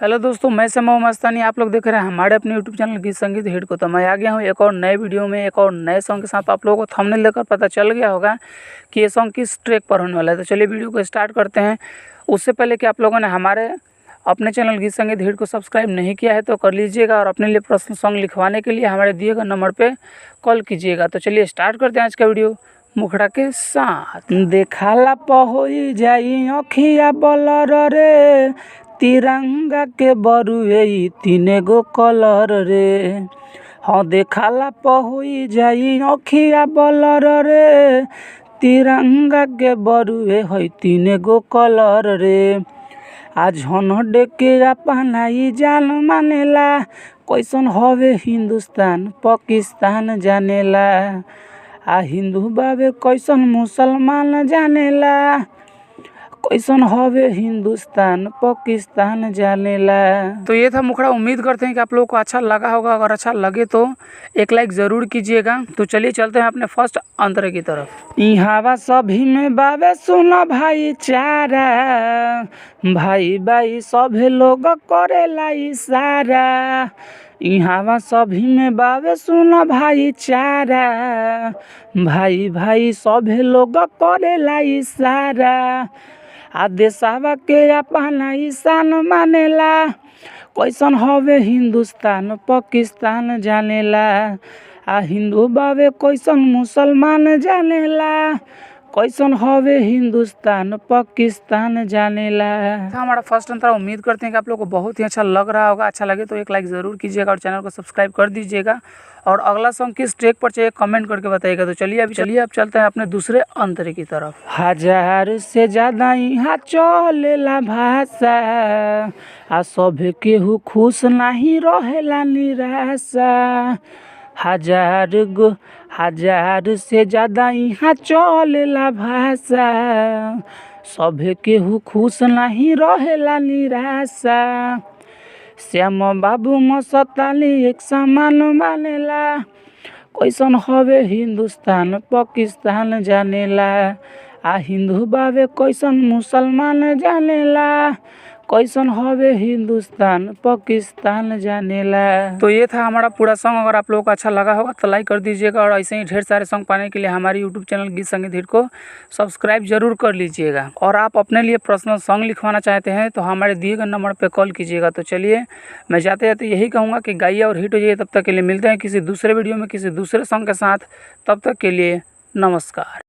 Hello दोस्तों, मैं समय मस्तानी। आप लोग देख रहे हैं हमारे अपने यूट्यूब चैनल गीत संगीत हिट को। तो मैं आ गया हूँ एक और नए वीडियो में, एक और नए सॉन्ग के साथ। आप लोगों को थंबनेल देखकर पता चल गया होगा कि ये सॉन्ग किस ट्रैक पर होने वाला है। तो चलिए वीडियो को स्टार्ट करते हैं। उससे पहले कि आप लोगों ने हमारे अपने चैनल गीत संगीत हिट को सब्सक्राइब नहीं किया है तो कर लीजिएगा, और अपने लिए पर्सनल सॉन्ग लिखवाने के लिए हमारे दिए गए नंबर पर कॉल कीजिएगा। तो चलिए स्टार्ट करते हैं आज का वीडियो मुखड़ा के साथ। देखाला पहोई जाई अखिया बलर रे, तिरंगा के बरुए तीने गो कलर रे। हाँ देखाला पहोई जाई अखिया बलर रे, तिरंगा के बरुए है तीने गो कलर रे। आज हन डेके अपनाई जान मानेला, कैसन हवे हिंदुस्तान पाकिस्तान जानेला। आ हिंदू बाबे कैसन मुसलमान जानेला, कैसन हवे हिंदुस्तान पाकिस्तान जानेला। तो ये था मुखड़ा। उम्मीद करते हैं कि आप लोगों को अच्छा लगा होगा। अगर अच्छा लगे तो एक लाइक ज़रूर कीजिएगा। तो चलिए चलते हैं अपने फर्स्ट अंतरे की तरफ। इहावा सभी में बाबे सुनो भाईचारा, भाई भाई सभे लोग करेला इशारा। इहावा सभी में बाबे सुनो भाईचारा, भाई भाई सभे लोग करेला इशारा। आ देशवा के अपना ईशान मानेला, कैसन हवे हिंदुस्तान पाकिस्तान जानेला। आ हिंदू बाबे कैसन मुसलमान जानेला, कैसन हवे हिंदुस्तान पाकिस्तान जानेला। हमारा फर्स्ट अंतरा। उम्मीद करते हैं कि आप लोगों को बहुत ही अच्छा लग रहा होगा। अच्छा लगे तो एक लाइक ज़रूर कीजिएगा और चैनल को सब्सक्राइब कर दीजिएगा। और अगला सॉन्ग किस ट्रैक पर चाहिए कमेंट करके बताइएगा। तो चलिए अब चलते हैं अपने दूसरे अंतरे की तरफ। हजार से ज़्यादा यहाँ चलेला भाषा, आ सभे केहू खुश नहीं रहेला निराशा। हजार से ज़्यादा यहाँ चलेला भाषा, सभे केहू खुश नहीं रहेला निराशा। श्याम बाबू मस्तानी एक समान मानेला, कैसन हवे हिंदुस्तान पाकिस्तान जानेला। आ हिंदू बाबे कैसन मुसलमान जानेला, कैसन हवे हिंदुस्तान पाकिस्तान जानेला। तो ये था हमारा पूरा सॉन्ग। अगर आप लोगों को अच्छा लगा होगा तो लाइक कर दीजिएगा, और ऐसे ही ढेर सारे सॉन्ग पाने के लिए हमारे यूट्यूब चैनल गीत संगीत हिट को सब्सक्राइब जरूर कर लीजिएगा। और आप अपने लिए पर्सनल सॉन्ग लिखवाना चाहते हैं तो हमारे दिए गए नंबर पर कॉल कीजिएगा। तो चलिए मैं जाते जाते यही कहूँगा कि गाइए और हिट हो जाइए। तब तक के लिए मिलते हैं किसी दूसरे वीडियो में किसी दूसरे सॉन्ग के साथ। तब तक के लिए नमस्कार।